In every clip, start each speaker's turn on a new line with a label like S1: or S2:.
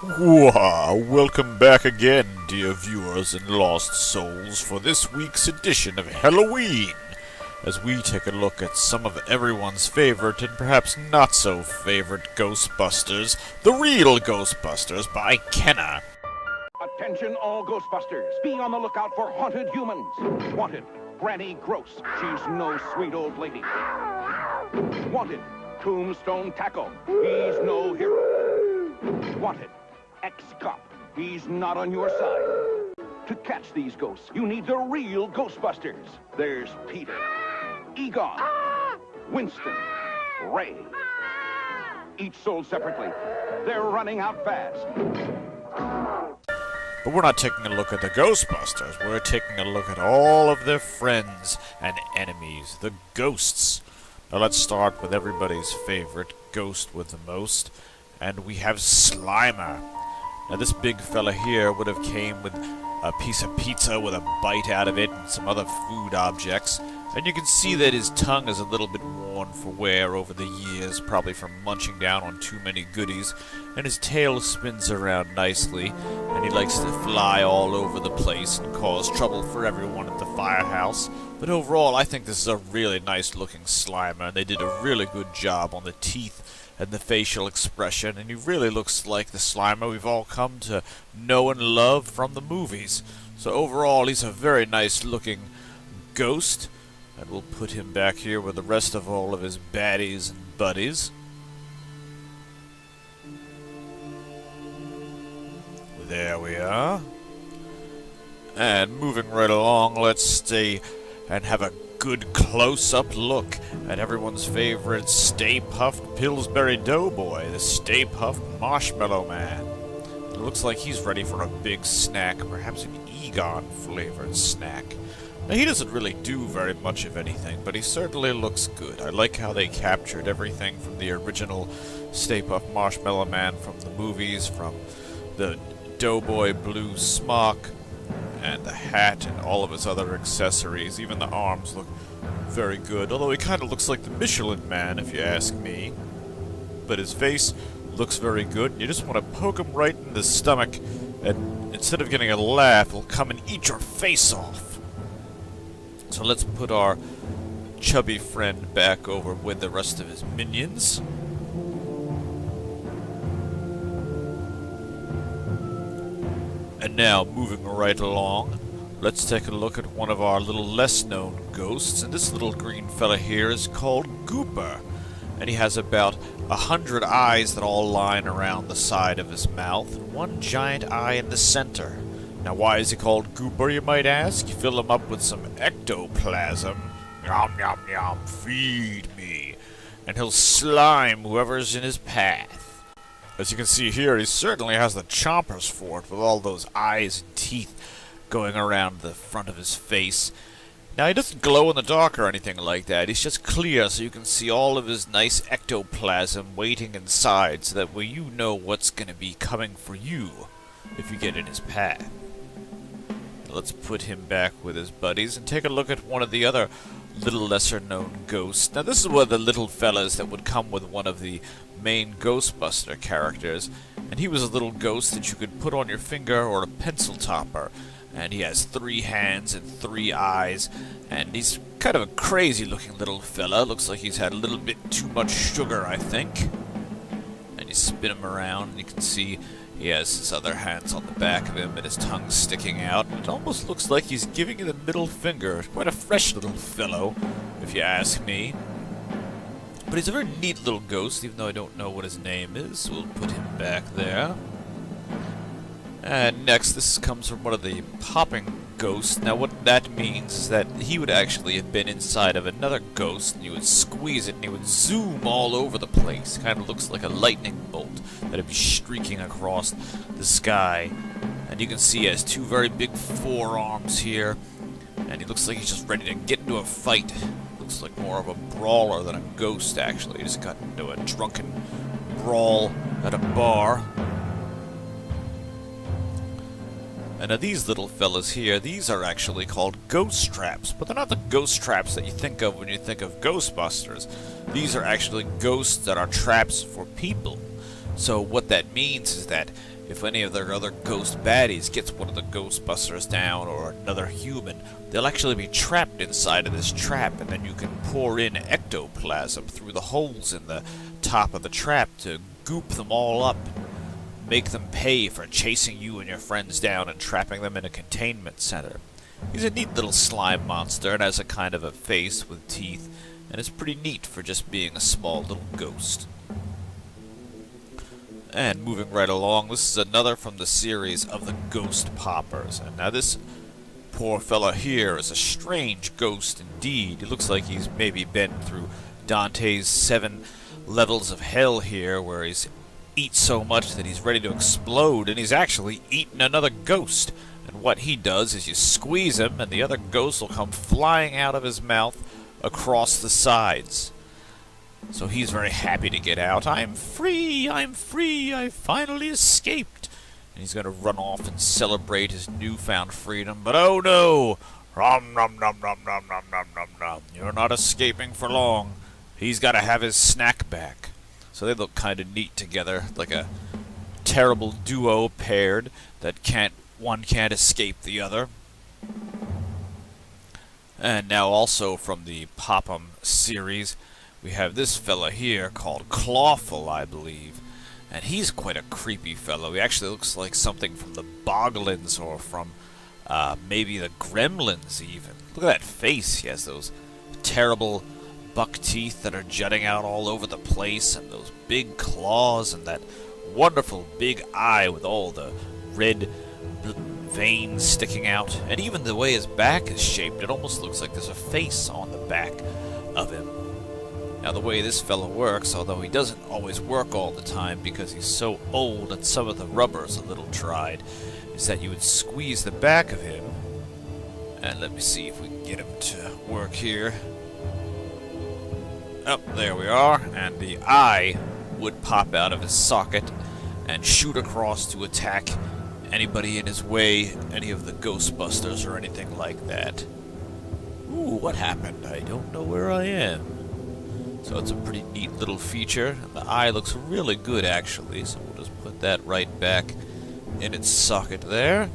S1: Welcome back again, dear viewers and lost souls, for this week's edition of Halloween, as we take a look at some of everyone's favorite and perhaps not so favorite Ghostbusters, the Real Ghostbusters by Kenna.
S2: Attention all Ghostbusters, be on the lookout for haunted humans. Wanted, Granny Gross, she's no sweet old lady. Wanted, Tombstone Tackle, he's no hero. Wanted, ex-cop, he's not on your side. To catch these ghosts, you need the Real Ghostbusters. There's Peter, Egon, Winston, Ray. Each sold separately. They're running out fast.
S1: But we're not taking a look at the Ghostbusters, we're taking a look at all of their friends and enemies, the ghosts. Now let's start with everybody's favorite ghost with the most, and we have Slimer. Now this big fella here would have came with a piece of pizza with a bite out of it and some other food objects. And you can see that his tongue is a little bit worn for wear over the years, probably from munching down on too many goodies. And his tail spins around nicely, and he likes to fly all over the place and cause trouble for everyone at the firehouse. But overall, I think this is a really nice looking Slimer, and they did a really good job on the teeth and the facial expression, and he really looks like the Slimer we've all come to know and love from the movies. So overall, he's a very nice looking ghost, and we'll put him back here with the rest of all of his baddies and buddies. There we are. And moving right along, let's stay and have a good close-up look at everyone's favorite Stay Puft Pillsbury Doughboy, the Stay Puft Marshmallow Man. It looks like he's ready for a big snack, perhaps an Egon-flavored snack. Now, he doesn't really do very much of anything, but he certainly looks good. I like how they captured everything from the original Stay Puft Marshmallow Man from the movies, from the Doughboy blue smock, and the hat, and all of his other accessories. Even the arms look very good, although he kind of looks like the Michelin Man, if you ask me. But his face looks very good, and you just want to poke him right in the stomach, and instead of getting a laugh, he'll come and eat your face off. So let's put our chubby friend back over with the rest of his minions. And now, moving right along, let's take a look at one of our little less-known ghosts, and this little green fella here is called Goober, and he has about 100 eyes that all line around the side of his mouth, and one giant eye in the center. Now, why is he called Goober, you might ask? You fill him up with some ectoplasm, yum yum yum, feed me, and he'll slime whoever's in his path. As you can see here, he certainly has the chompers for it, with all those eyes and teeth going around the front of his face. Now, he doesn't glow in the dark or anything like that. He's just clear, so you can see all of his nice ectoplasm waiting inside, so that way you know what's going to be coming for you if you get in his path. Let's put him back with his buddies and take a look at one of the other little lesser-known ghosts. Now, this is one of the little fellas that would come with one of the main Ghostbuster characters, and he was a little ghost that you could put on your finger or a pencil topper, and he has 3 hands and 3 eyes, and he's kind of a crazy-looking little fella. Looks like he's had a little bit too much sugar, I think. And you spin him around, and you can see he has his other hands on the back of him and his tongue sticking out. It almost looks like he's giving you the middle finger. Quite a fresh little fellow, if you ask me. But he's a very neat little ghost, even though I don't know what his name is. So we'll put him back there. And next, this comes from one of the popping ghosts. Now, what that means is that he would actually have been inside of another ghost, and you would squeeze it, and he would zoom all over the place. Kind of looks like a lightning bolt that'd be streaking across the sky. And you can see he has 2 very big forearms here, and he looks like he's just ready to get into a fight. Looks like more of a brawler than a ghost, actually. He just got into a drunken brawl at a bar. And now these little fellas here, these are actually called ghost traps, but they're not the ghost traps that you think of when you think of Ghostbusters. These are actually ghosts that are traps for people. So what that means is that if any of their other ghost baddies gets one of the Ghostbusters down or another human, they'll actually be trapped inside of this trap, and then you can pour in ectoplasm through the holes in the top of the trap to goop them all up, make them pay for chasing you and your friends down and trapping them in a containment center. He's a neat little slime monster and has a kind of a face with teeth, and it's pretty neat for just being a small little ghost. And moving right along, this is another from the series of the Ghost Poppers. And now this poor fella here is a strange ghost indeed. He looks like he's maybe been through Dante's 7 levels of hell here, where he's eat so much that he's ready to explode, and he's actually eaten another ghost. And what he does is you squeeze him, and the other ghost will come flying out of his mouth across the sides. So he's very happy to get out. I'm free! I'm free! I finally escaped! And he's going to run off and celebrate his newfound freedom. But oh no! Rom nom nom nom nom nom nom nom nom. You're not escaping for long. He's got to have his snack back. So they look kind of neat together, like a terrible duo paired that one can't escape the other. And now also from the Popham series, we have this fella here called Clawful, I believe. And he's quite a creepy fellow. He actually looks like something from the Boglins or from maybe the Gremlins even. Look at that face. He has those terrible buck teeth that are jutting out all over the place, and those big claws, and that wonderful big eye with all the red veins sticking out. And even the way his back is shaped, it almost looks like there's a face on the back of him. Now, the way this fella works, although he doesn't always work all the time because he's so old and some of the rubber's a little dried, is that you would squeeze the back of him, and let me see if we can get him to work here. Oh, there we are, and the eye would pop out of his socket and shoot across to attack anybody in his way, any of the Ghostbusters or anything like that. Ooh, what happened? I don't know where I am. So it's a pretty neat little feature, and the eye looks really good actually, so we'll just put that right back in its socket there.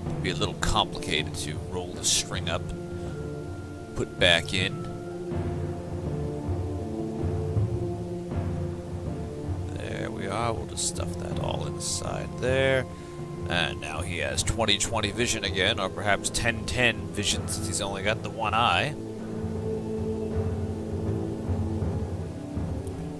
S1: It'd be a little complicated to roll the string up and put back in. There we are, we'll just stuff that all inside there. And now he has 20/20 vision again, or perhaps 10/10 vision since he's only got the one eye.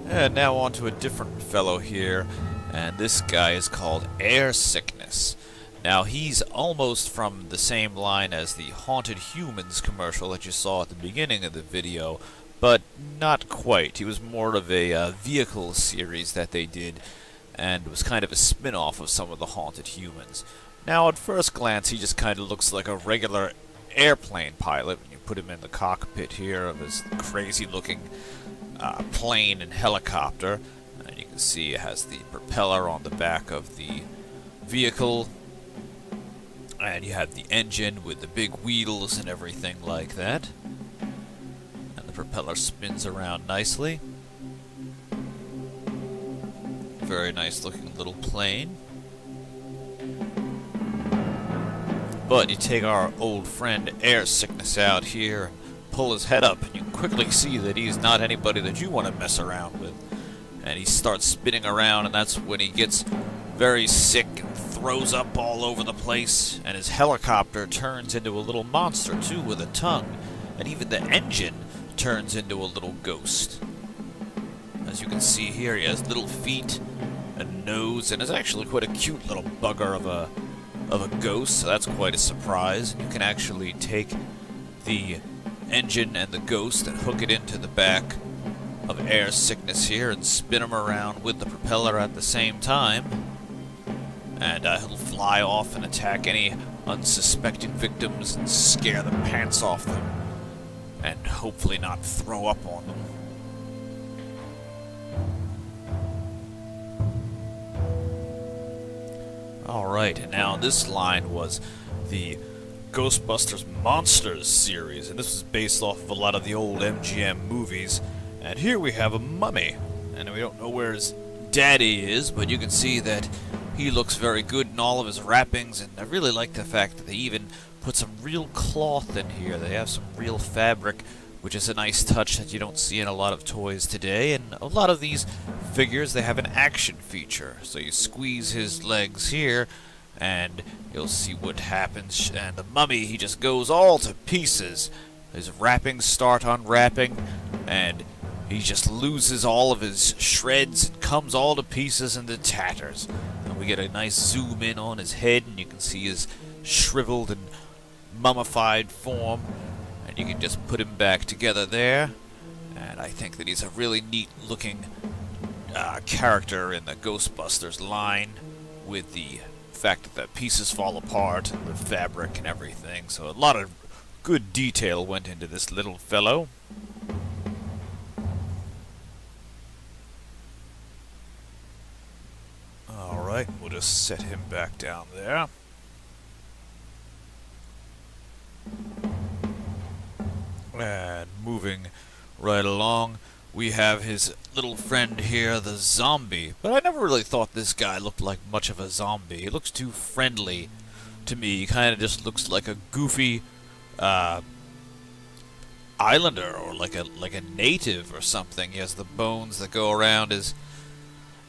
S1: And now on to a different fellow here, and this guy is called Airsickness. Now he's almost from the same line as the Haunted Humans commercial that you saw at the beginning of the video, but not quite. He was more of a vehicle series that they did, and was kind of a spin-off of some of the Haunted Humans. Now at first glance he just kind of looks like a regular airplane pilot when you put him in the cockpit here of his crazy looking plane and helicopter. And you can see it has the propeller on the back of the vehicle, and you have the engine with the big wheels and everything like that, and the propeller spins around nicely. Very nice looking little plane. But you take our old friend Airsickness out here and pull his head up, and you quickly see that he's not anybody that you want to mess around with. And he starts spinning around, and that's when he gets very sick and throws up all over the place, and his helicopter turns into a little monster too with a tongue, and even the engine turns into a little ghost. As you can see here, he has little feet, a nose, and is actually quite a cute little bugger of a ghost, so that's quite a surprise. You can actually take the engine and the ghost and hook it into the back of Airsickness here and spin him around with the propeller at the same time, and he'll fly off and attack any unsuspecting victims and scare the pants off them, and hopefully not throw up on them. Alright, and now this line was the Ghostbusters Monsters series, and this was based off of a lot of the old MGM movies. And here we have a mummy, and we don't know where his daddy is, but you can see that he looks very good in all of his wrappings, and I really like the fact that they even put some real cloth in here. They have some real fabric, which is a nice touch that you don't see in a lot of toys today. And a lot of these figures, they have an action feature. So you squeeze his legs here, and you'll see what happens. And the mummy, he just goes all to pieces. His wrappings start unwrapping, and he just loses all of his shreds and comes all to pieces into tatters. And we get a nice zoom in on his head, and you can see his shriveled and mummified form. And you can just put him back together there. And I think that he's a really neat looking character in the Ghostbusters line, with the fact that the pieces fall apart and the fabric and everything. So a lot of good detail went into this little fellow. Alright, we'll just set him back down there. And moving right along, we have his little friend here, the zombie. But I never really thought this guy looked like much of a zombie. He looks too friendly to me. He kind of just looks like a goofy islander, or like a native or something. He has the bones that go around his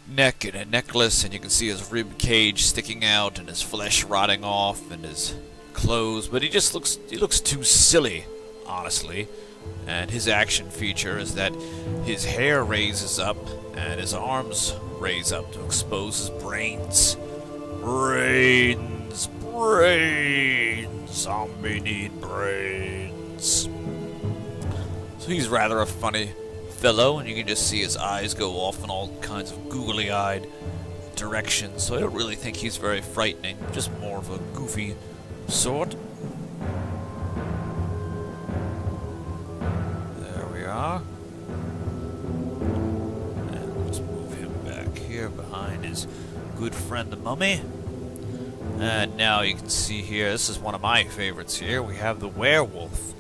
S1: neck and a necklace, and you can see his rib cage sticking out and his flesh rotting off and his clothes. But he looks too silly, honestly. And his action feature is that his hair raises up and his arms raise up to expose his brains. Brains! Zombie need brains. So he's rather a funny fellow, and you can just see his eyes go off in all kinds of googly-eyed directions. So I don't really think he's very frightening, just more of a goofy sort. And let's move him back here behind his good friend the mummy. And now you can see here, this is one of my favorites here, we have the werewolf.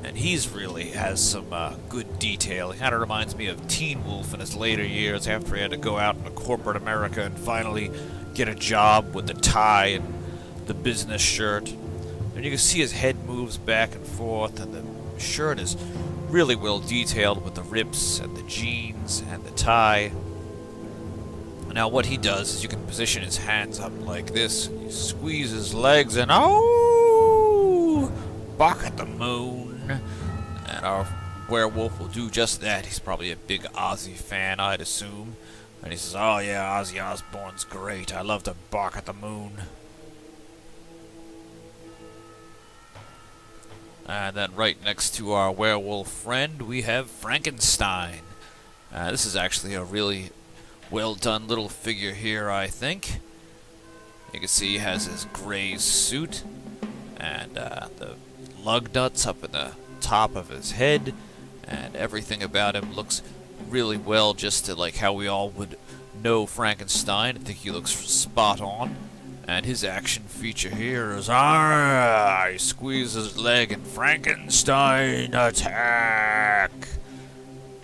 S1: And he's really has some good detail. He kind of reminds me of Teen Wolf in his later years, after he had to go out into corporate America and finally get a job with the tie and the business shirt. And you can see his head moves back and forth, and the shirt is really well detailed with the rips and the jeans and the tie. Now what he does is you can position his hands up like this, and you squeeze his legs, and oh, bark at the moon. And our werewolf will do just that. He's probably a big Ozzy fan, I'd assume. And he says, oh yeah, Ozzy Osbourne's great. I love to bark at the moon. And then right next to our werewolf friend, we have Frankenstein. This is actually a really well done little figure here, I think. You can see he has his gray suit and the lug nuts up in the top of his head, and everything about him looks really well, just to like how we all would know Frankenstein. I think he looks spot on. And his action feature here is, he squeezes his leg and Frankenstein attack.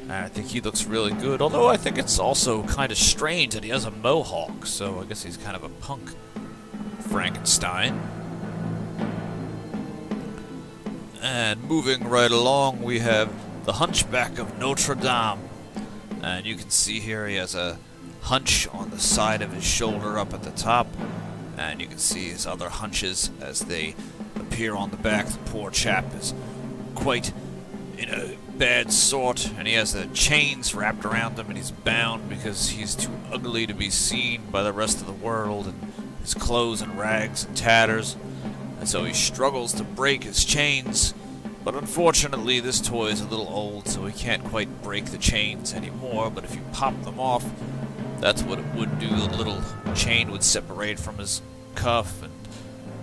S1: And I think he looks really good, although I think it's also kind of strange that he has a mohawk, so I guess he's kind of a punk Frankenstein. And moving right along, we have the Hunchback of Notre Dam. And you can see here he has a hunch on the side of his shoulder up at the top. And you can see his other hunches as they appear on the back. The poor chap is quite in a bad sort, and he has the chains wrapped around him, and he's bound because he's too ugly to be seen by the rest of the world, and his clothes in rags and tatters. And so he struggles to break his chains, but unfortunately this toy is a little old, so he can't quite break the chains anymore. But if you pop them off, that's what it would do. The little chain would separate from his cuff, and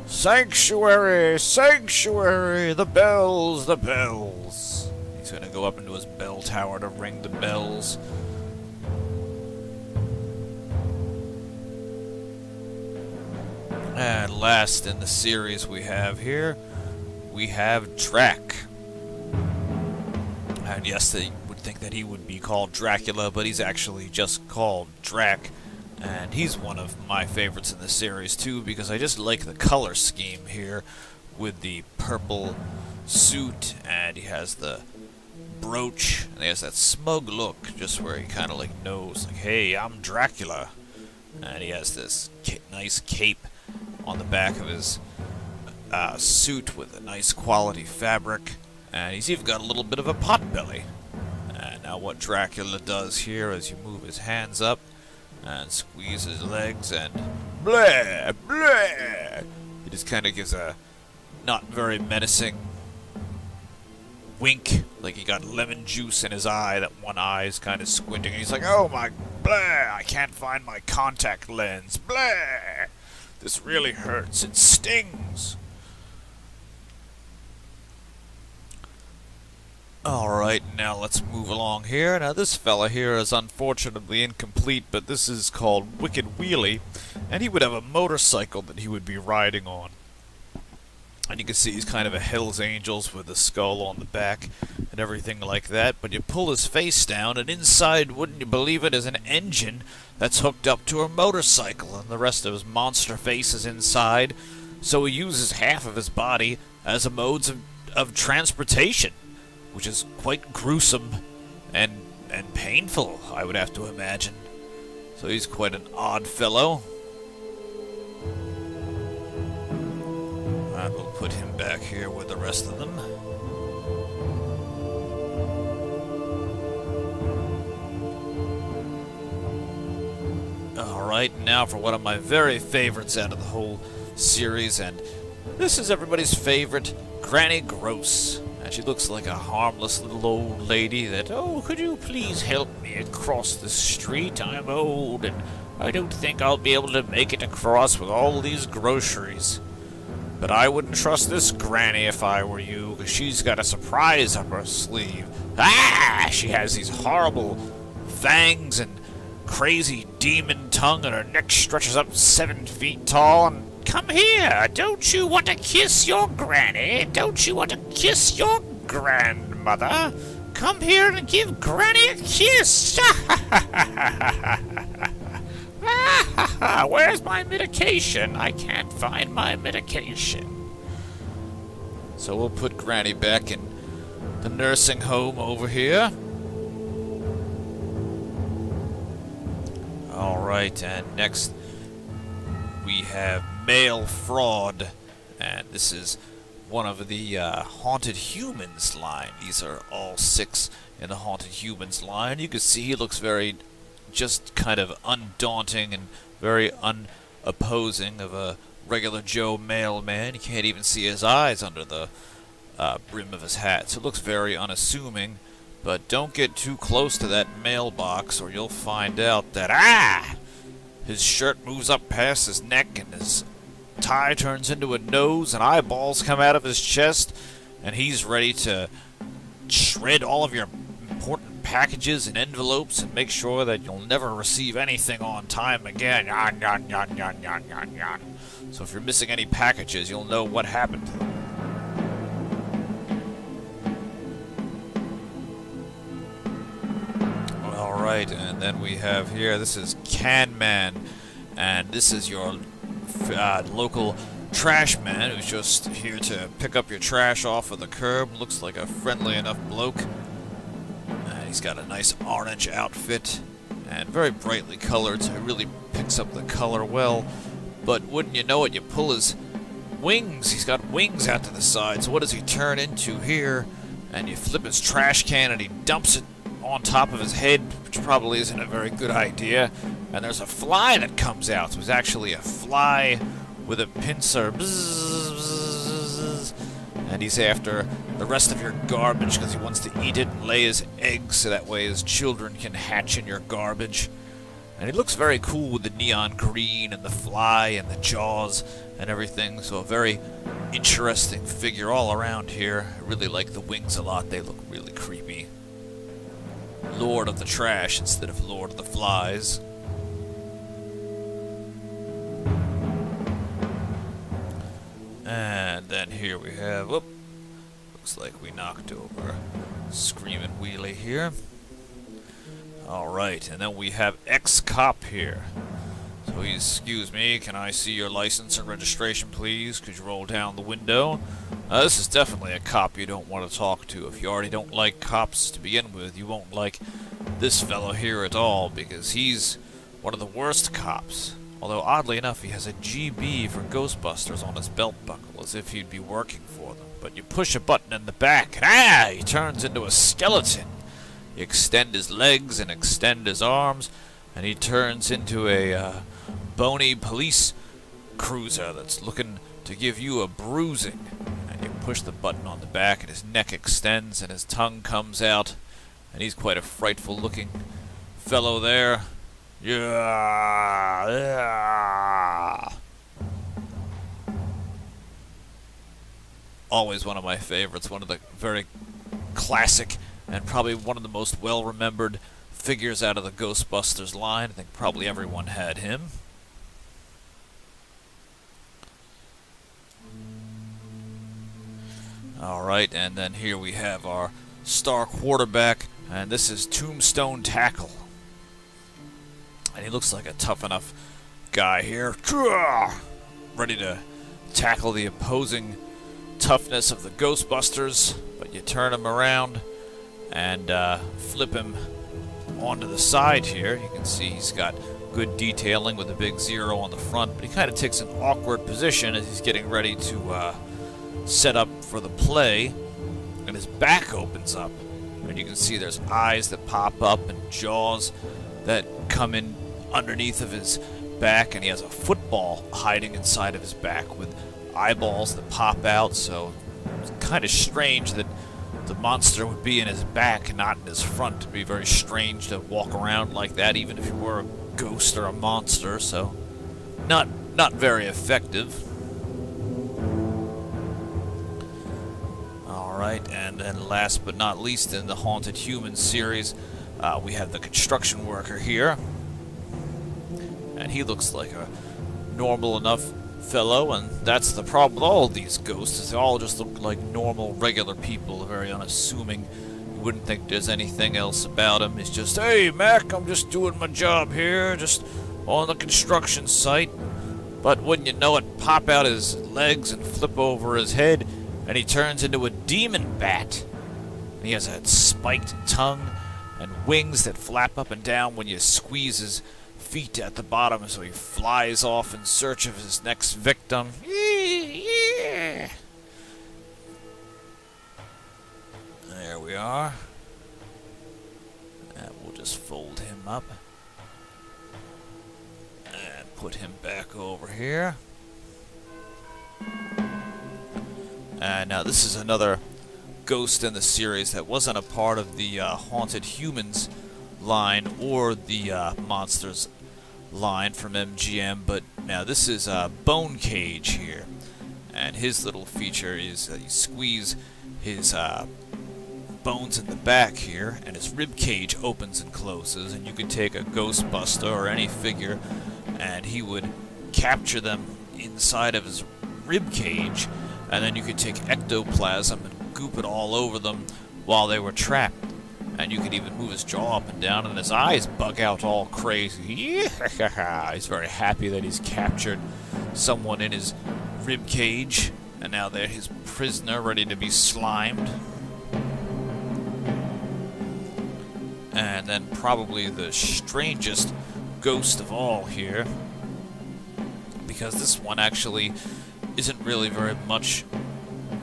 S1: sanctuary, sanctuary, the bells, the bells. He's gonna go up into his bell tower to ring the bells. And last in the series we have here, we have Drac. And yes, they would think that he would be called Dracula, but he's actually just called Drac. And he's one of my favorites in the series, too, because I just like the color scheme here with the purple suit, and he has the brooch, and he has that smug look, just where he kind of like knows, like, hey, I'm Dracula. And he has this nice cape on the back of his suit with a nice quality fabric, and he's even got a little bit of a pot belly. And now what Dracula does here is you move his hands up and squeeze his legs and blah, blah. He just kind of gives a not very menacing wink, like he got lemon juice in his eye, that one eye is kind of squinting, and he's like, oh my, blah, I can't find my contact lens, blah, this really hurts, it stings. Alright, now let's move along here. Now this fella here is unfortunately incomplete, but this is called Wicked Wheelie, and he would have a motorcycle that he would be riding on. And you can see he's kind of a Hell's Angels with a skull on the back and everything like that. But you pull his face down, and inside, wouldn't you believe it, is an engine that's hooked up to a motorcycle. And the rest of his monster face is inside. So he uses half of his body as a mode of transportation, which is quite gruesome and painful, I would have to imagine. So he's quite an odd fellow. And we'll put him back here with the rest of them. Alright, now for one of my very favorites out of the whole series, and this is everybody's favorite, Granny Gross. And she looks like a harmless little old lady that, oh, could you please help me across the street? I'm old, and I don't think I'll be able to make it across with all these groceries. But I wouldn't trust this granny if I were you, because she's got a surprise up her sleeve. Ah! She has these horrible fangs and crazy demon tongue, and her neck stretches up 7 feet tall. And come here! Don't you want to kiss your granny? Don't you want to kiss your grandmother? Come here and give Granny a kiss! Where's my medication? I can't find my medication. So we'll put Granny back in the nursing home over here. Alright, and next we have Male Fraud. And this is one of the Haunted Humans line. These are all 6 in the Haunted Humans line. You can see he looks very just kind of undaunting and very unopposing of a regular Joe mailman. You can't even see his eyes under the brim of his hat, so it looks very unassuming. But don't get too close to that mailbox, or you'll find out that, his shirt moves up past his neck, and his tie turns into a nose, and eyeballs come out of his chest, and he's ready to shred all of your important packages and envelopes and make sure that you'll never receive anything on time again. Yon, yon, yon, yon, yon, yon, yon. So if you're missing any packages, you'll know what happened to them. Alright, and then we have here, this is Can Man, and this is your local trash man who's just here to pick up your trash off of the curb. Looks like a friendly enough bloke. He's got a nice orange outfit and very brightly colored, so he really picks up the color well. But wouldn't you know it, you pull his wings. He's got wings out to the side, so what does he turn into here? And you flip his trash can and he dumps it on top of his head, which probably isn't a very good idea. And there's a fly that comes out, so it's actually a fly with a pincer. Bzzz, bzzz, and he's after the rest of your garbage because he wants to eat it and lay his eggs so that way his children can hatch in your garbage. And he looks very cool with the neon green and the fly and the jaws and everything, so a very interesting figure all around here. I really like the wings a lot, they look really creepy. Lord of the Trash instead of Lord of the Flies. And then here we have, whoop, looks like we knocked over Screaming Wheelie here. Alright, and then we have ex-cop here. So excuse me, can I see your license and registration, please? Could you roll down the window? This is definitely a cop you don't want to talk to. If you already don't like cops to begin with, you won't like this fellow here at all, because he's one of the worst cops. Although, oddly enough, he has a GB for Ghostbusters on his belt buckle, as if he'd be working for them. But you push a button in the back, and he turns into a skeleton. You extend his legs and extend his arms, and he turns into a bony police cruiser that's looking to give you a bruising. And you push the button on the back, and his neck extends, and his tongue comes out, and he's quite a frightful-looking fellow there. Yeah, yeah. Always one of my favorites, one of the very classic and probably one of the most well-remembered figures out of the Ghostbusters line. I think probably everyone had him. Alright, and then here we have our star quarterback, and this is Tombstone Tackle. And he looks like a tough enough guy here, ready to tackle the opposing toughness of the Ghostbusters. But you turn him around and flip him onto the side here. You can see he's got good detailing with a big 0 on the front, but he kind of takes an awkward position as he's getting ready to set up for the play, and his back opens up, and you can see there's eyes that pop up and jaws that come in underneath of his back, and he has a football hiding inside of his back with eyeballs that pop out. So it's kind of strange that the monster would be in his back and not in his front. It'd be very strange to walk around like that, even if you were a ghost or a monster. So not very effective. Alright, and then last but not least in the Haunted Humans series, we have the construction worker here. And he looks like a normal enough fellow, and that's the problem with all these ghosts, is they all just look like normal, regular people, very unassuming. You wouldn't think there's anything else about him. It's just, hey, Mac, I'm just doing my job here, just on the construction site. But wouldn't you know it, pop out his legs and flip over his head, and he turns into a demon bat. And he has a spiked tongue and wings that flap up and down when you squeeze his feet at the bottom, so he flies off in search of his next victim. Yeah. There we are. And we'll just fold him up and put him back over here. And now this is another ghost in the series that wasn't a part of the Haunted Humans line or the Monsters line from MGM, but now this is Bone Cage here, and his little feature is that you squeeze his bones in the back here, and his rib cage opens and closes, and you could take a Ghostbuster or any figure, and he would capture them inside of his rib cage, and then you could take ectoplasm and goop it all over them while they were trapped. And you could even move his jaw up and down, and his eyes bug out all crazy. He's very happy that he's captured someone in his rib cage, and now they're his prisoner, ready to be slimed. And then probably the strangest ghost of all here, because this one actually isn't really very much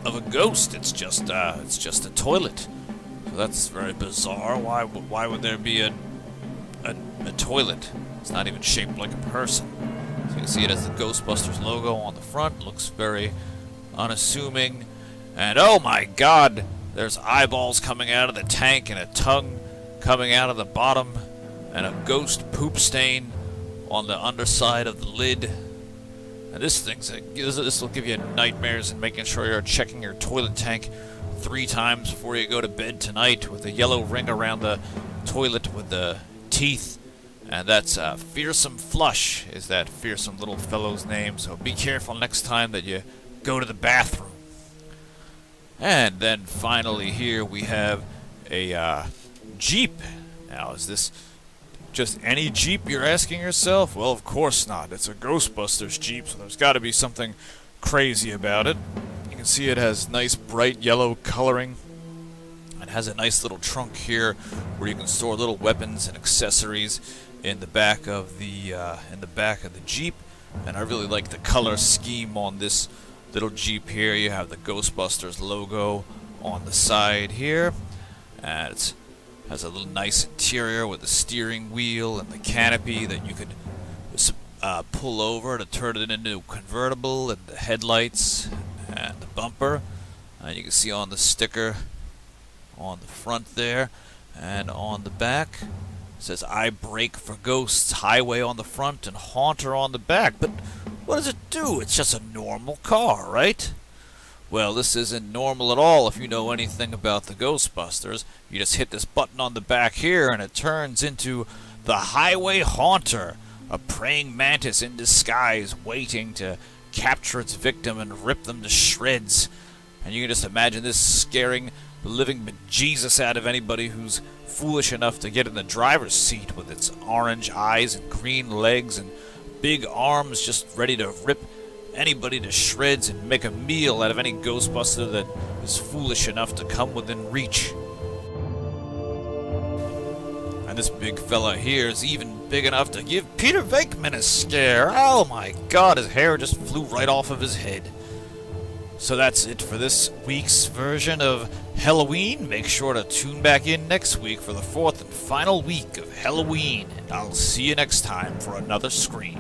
S1: of a ghost. It's just a toilet. That's very bizarre. Why would there be a toilet? It's not even shaped like a person. So you can see it has the Ghostbusters logo on the front. Looks very unassuming. And oh my god, there's eyeballs coming out of the tank and a tongue coming out of the bottom and a ghost poop stain on the underside of the lid. And this will give you nightmares and making sure you're checking your toilet tank 3 times before you go to bed tonight, with a yellow ring around the toilet with the teeth. And that's Fearsome Flush is that fearsome little fellow's name, so be careful next time that you go to the bathroom. And then finally here we have a Jeep. Now, is this Just any Jeep, you're asking yourself? Well, of course not. It's a Ghostbusters Jeep, so there's got to be something crazy about it. You can see it has nice bright yellow coloring. It has a nice little trunk here where you can store little weapons and accessories in the back of the Jeep. And I really like the color scheme on this little Jeep here. You have the Ghostbusters logo on the side here. And it has a little nice interior with the steering wheel and the canopy that you could pull over to turn it into a convertible, and the headlights and the bumper. And you can see on the sticker on the front there, and on the back it says "I brake for ghosts, highway" on the front and "Haunter" on the back. But what does it do? It's just a normal car, right? Well, this isn't normal at all if you know anything about the Ghostbusters. You just hit this button on the back here and it turns into the Highway Haunter, a praying mantis in disguise waiting to capture its victim and rip them to shreds. And you can just imagine this scaring the living bejesus out of anybody who's foolish enough to get in the driver's seat, with its orange eyes and green legs and big arms just ready to rip anybody to shreds and make a meal out of any Ghostbuster that is foolish enough to come within reach. And this big fella here is even big enough to give Peter Venkman a scare. Oh my god, his hair just flew right off of his head. So that's it for this week's version of Halloween. Make sure to tune back in next week for the 4th and final week of Halloween. And I'll see you next time for another scream.